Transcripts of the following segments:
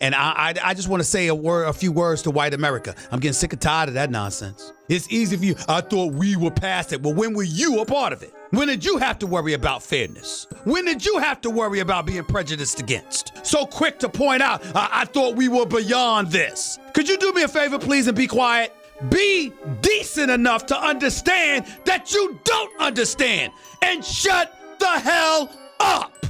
And I just want to say a few words to white America. I'm getting sick and tired of that nonsense. It's easy for you. I thought we were past it. Well, when were you a part of it? When did you have to worry about fairness? When did you have to worry about being prejudiced against? So quick to point out, I thought we were beyond this. Could you do me a favor, please, and be quiet? Be decent enough to understand that you don't understand, and shut the hell up.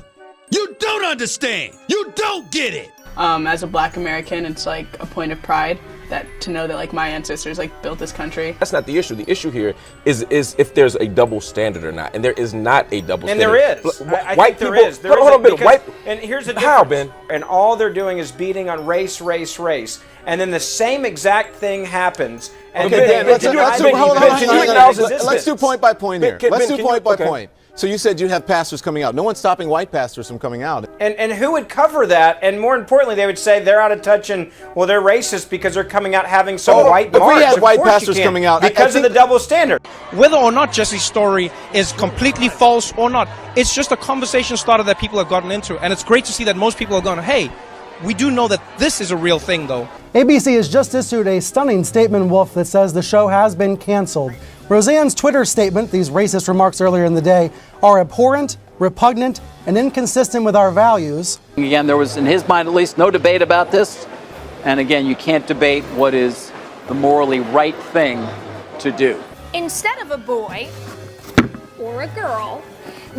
You don't understand. You don't get it. As a Black American, it's like a point of pride to know that like my ancestors like built this country. That's not the issue. The issue here is if there's a double standard or not, and there is not a double standard. And there is. White people. Hold on a minute. And here's the difference. How, Ben? And all they're doing is beating on race, race, race. And then the same exact thing happens. And okay, let's do point by point here. Let's do point by point. So you said you'd have pastors coming out. No one's stopping white pastors from coming out. And who would cover that? And more importantly, they would say they're out of touch and, well, they're racist because they're coming out having some white march. If we had white pastors coming out. Because of the double standard. Whether or not Jesse's story is completely false or not, it's just a conversation starter that people have gotten into. And it's great to see that most people are going, hey, we do know that this is a real thing, though. ABC has just issued a stunning statement, Wolf, that says the show has been canceled. Roseanne's Twitter statement, these racist remarks earlier in the day, are abhorrent, repugnant, and inconsistent with our values. Again, there was, in his mind at least, no debate about this. And again, you can't debate what is the morally right thing to do. Instead of a boy or a girl,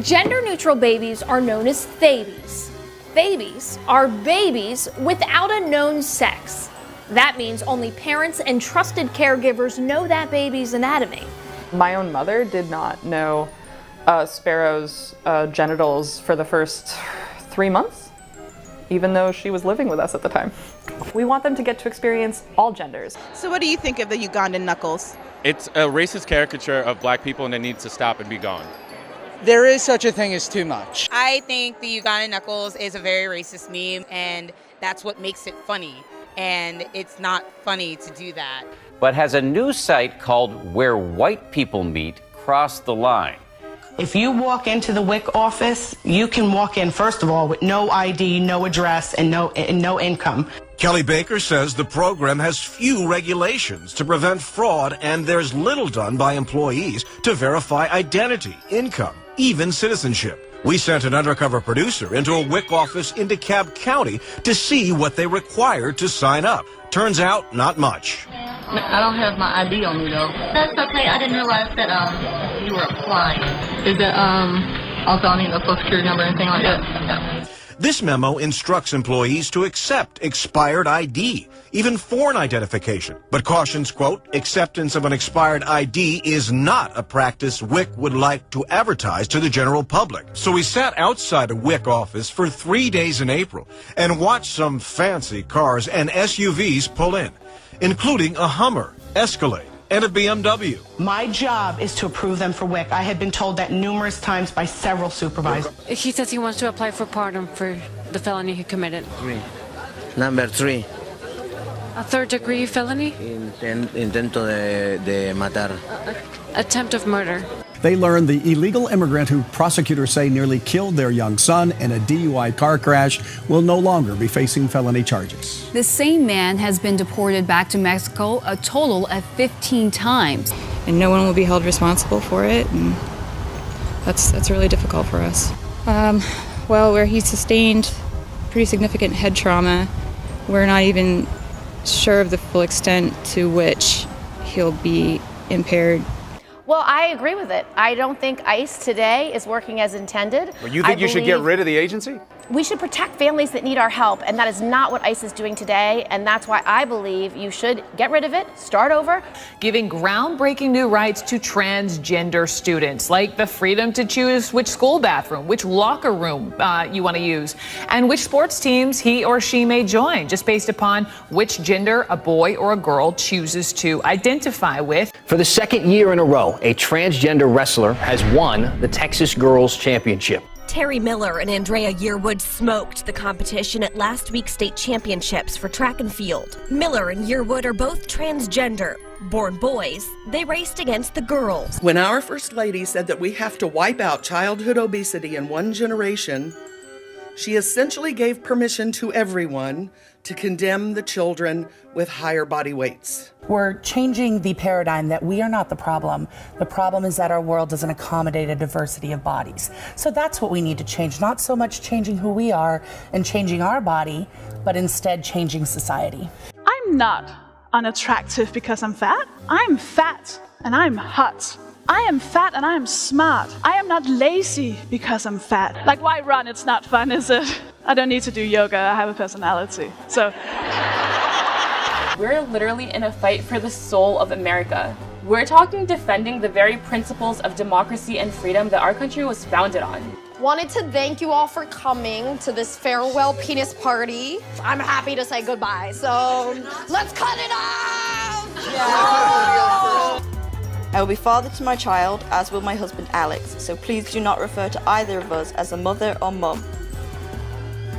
gender-neutral babies are known as babies. Babies are babies without a known sex. That means only parents and trusted caregivers know that baby's anatomy. My own mother did not know Sparrow's genitals for the first 3 months, even though she was living with us at the time. We want them to get to experience all genders. So what do you think of the Ugandan knuckles? It's a racist caricature of black people and it needs to stop and be gone. There is such a thing as too much. I think the Ugandan knuckles is a very racist meme, and that's what makes it funny. And it's not funny to do that. But has a new site called Where White People Meet crossed the line. If you walk into the WIC office, you can walk in, first of all, with no ID, no address, and no income. Kelly Baker says the program has few regulations to prevent fraud, and there's little done by employees to verify identity, income, even citizenship. We sent an undercover producer into a WIC office in DeKalb County to see what they required to sign up. Turns out, not much. I don't have my ID on me, though. That's okay. I didn't realize that you were applying. Is it also I need a social security number or anything like that? No. This memo instructs employees to accept expired ID, even foreign identification, but cautions, quote, acceptance of an expired ID is not a practice WIC would like to advertise to the general public. So we sat outside a WIC office for 3 days in April and watched some fancy cars and SUVs pull in, including a Hummer, Escalade, and a BMW. My job is to approve them for WIC. I had been told that numerous times by several supervisors. He says he wants to apply for pardon for the felony he committed. Number 3. A third-degree felony? Intento de matar. Attempt of murder. They learned the illegal immigrant who prosecutors say nearly killed their young son in a DUI car crash will no longer be facing felony charges. The same man has been deported back to Mexico a total of 15 times. And no one will be held responsible for it, and that's really difficult for us. Well, where he sustained pretty significant head trauma, we're not even sure of the full extent to which he'll be impaired. Well, I agree with it. I don't think ICE today is working as intended. Well, you think you should get rid of the agency? We should protect families that need our help, and that is not what ICE is doing today, and that's why I believe you should get rid of it, start over. Giving groundbreaking new rights to transgender students, like the freedom to choose which school bathroom, which locker room you want to use, and which sports teams he or she may join, just based upon which gender a boy or a girl chooses to identify with. For the second year in a row, a transgender wrestler has won the Texas Girls Championship. Terry Miller and Andrea Yearwood smoked the competition at last week's state championships for track and field. Miller and Yearwood are both transgender. Born boys, they raced against the girls. When our First Lady said that we have to wipe out childhood obesity in one generation, She essentially gave permission to everyone to condemn the children with higher body weights. We're changing the paradigm that we are not the problem. The problem is that our world doesn't accommodate a diversity of bodies. So that's what we need to change, not so much changing who we are and changing our body, but instead changing society. I'm not unattractive because I'm fat. I'm fat and I'm hot. I am fat and I am smart. I am not lazy because I'm fat. Like, why run? It's not fun, is it? I don't need to do yoga. I have a personality. So we're literally in a fight for the soul of America. We're talking defending the very principles of democracy and freedom that our country was founded on. Wanted to thank you all for coming to this farewell penis party. I'm happy to say goodbye, so let's cut it off! Yeah. I will be father to my child, as will my husband Alex, so please do not refer to either of us as a mother or mum.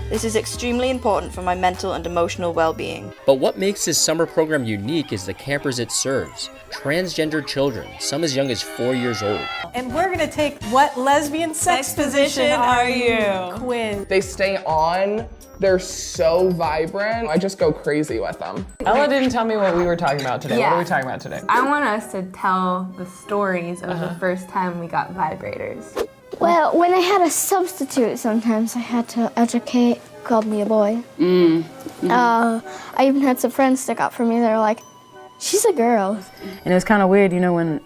This is extremely important for my mental and emotional well-being. But what makes this summer program unique is the campers it serves. Transgender children, some as young as 4 years old. And we're gonna take What Lesbian Sex Position Are You? Quiz. They stay on. They're so vibrant. I just go crazy with them. Ella didn't tell me what we were talking about today. Yeah. What are we talking about today? I want us to tell the stories of the first time we got vibrators. Well, when I had a substitute, sometimes I had to educate, called me a boy. I even had some friends stick up for me. They were like, she's a girl. And it was kind of weird, you know, when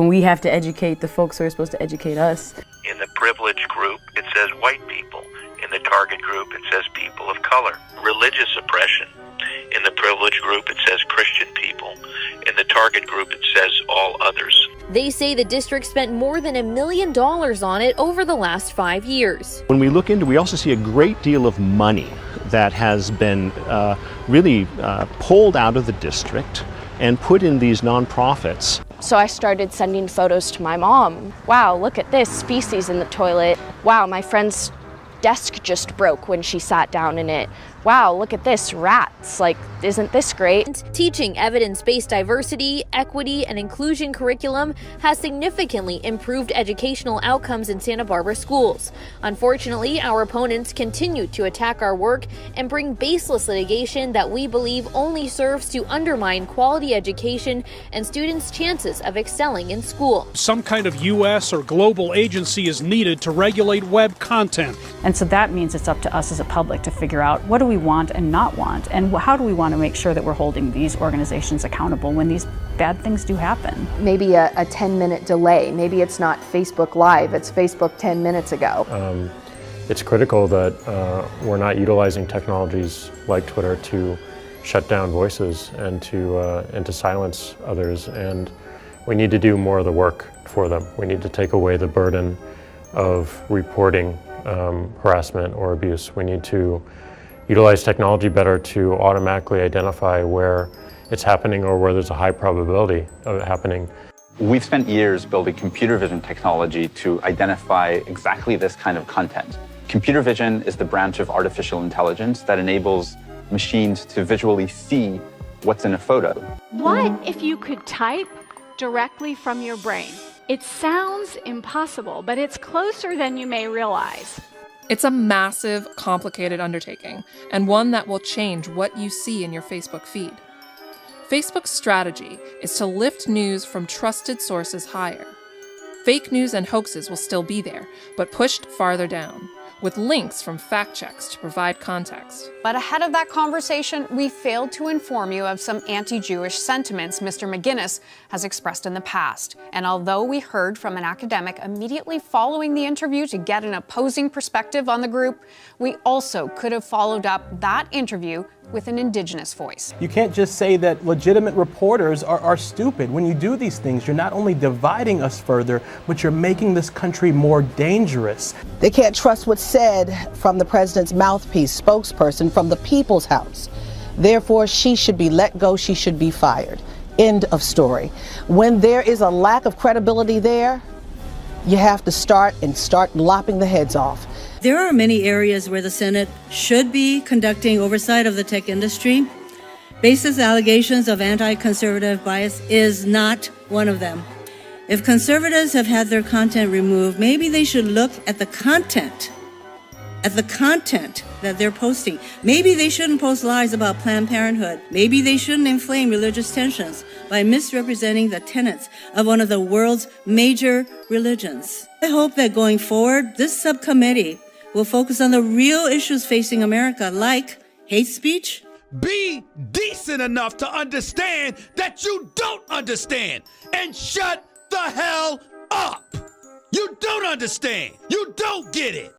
we have to educate the folks who are supposed to educate us. In the privileged group, it says white people. In the target group, it says people of color. Religious oppression. In the privileged group, it says Christian people. In the target group, it says all others. They say the district spent more than $1 million on it over the last 5 years. When we look into, we also see a great deal of money that has been really pulled out of the district and put in these nonprofits. So I started sending photos to my mom. Wow, look at this, feces in the toilet. Wow, my friend's desk just broke when she sat down in it. Wow, look at this, rats. Like, isn't this great? Teaching evidence-based diversity, equity, and inclusion curriculum has significantly improved educational outcomes in Santa Barbara schools. Unfortunately, our opponents continue to attack our work and bring baseless litigation that we believe only serves to undermine quality education and students' chances of excelling in school. Some kind of U.S. or global agency is needed to regulate web content. And so that means it's up to us as a public to figure out what do we want and not want, and how do we want to make sure that we're holding these organizations accountable when these bad things do happen. Maybe a 10-minute delay. Maybe it's not Facebook Live, it's Facebook 10 minutes ago. It's critical that we're not utilizing technologies like Twitter to shut down voices and to silence others, and we need to do more of the work for them. We need to take away the burden of reporting harassment or abuse. We need to utilize technology better to automatically identify where it's happening or where there's a high probability of it happening. We've spent years building computer vision technology to identify exactly this kind of content. Computer vision is the branch of artificial intelligence that enables machines to visually see what's in a photo. What if you could type directly from your brain? It sounds impossible, but it's closer than you may realize. It's a massive, complicated undertaking, and one that will change what you see in your Facebook feed. Facebook's strategy is to lift news from trusted sources higher. Fake news and hoaxes will still be there, but pushed farther down, with links from fact checks to provide context. But ahead of that conversation, we failed to inform you of some anti-Jewish sentiments Mr. McGinnis has expressed in the past. And although we heard from an academic immediately following the interview to get an opposing perspective on the group, we also could have followed up that interview with an Indigenous voice. You can't just say that legitimate reporters are stupid. When you do these things, you're not only dividing us further, but you're making this country more dangerous. They can't trust what's said from the president's mouthpiece, spokesperson from the People's House. Therefore, she should be let go, she should be fired. End of story. When there is a lack of credibility there, you have to start lopping the heads off. There are many areas where the Senate should be conducting oversight of the tech industry. Baseless allegations of anti-conservative bias is not one of them. If conservatives have had their content removed, maybe they should look at the content at the content that they're posting. Maybe they shouldn't post lies about Planned Parenthood. Maybe they shouldn't inflame religious tensions by misrepresenting the tenets of one of the world's major religions. I hope that going forward, this subcommittee will focus on the real issues facing America, like hate speech. Be decent enough to understand that you don't understand and shut the hell up. You don't understand. You don't get it.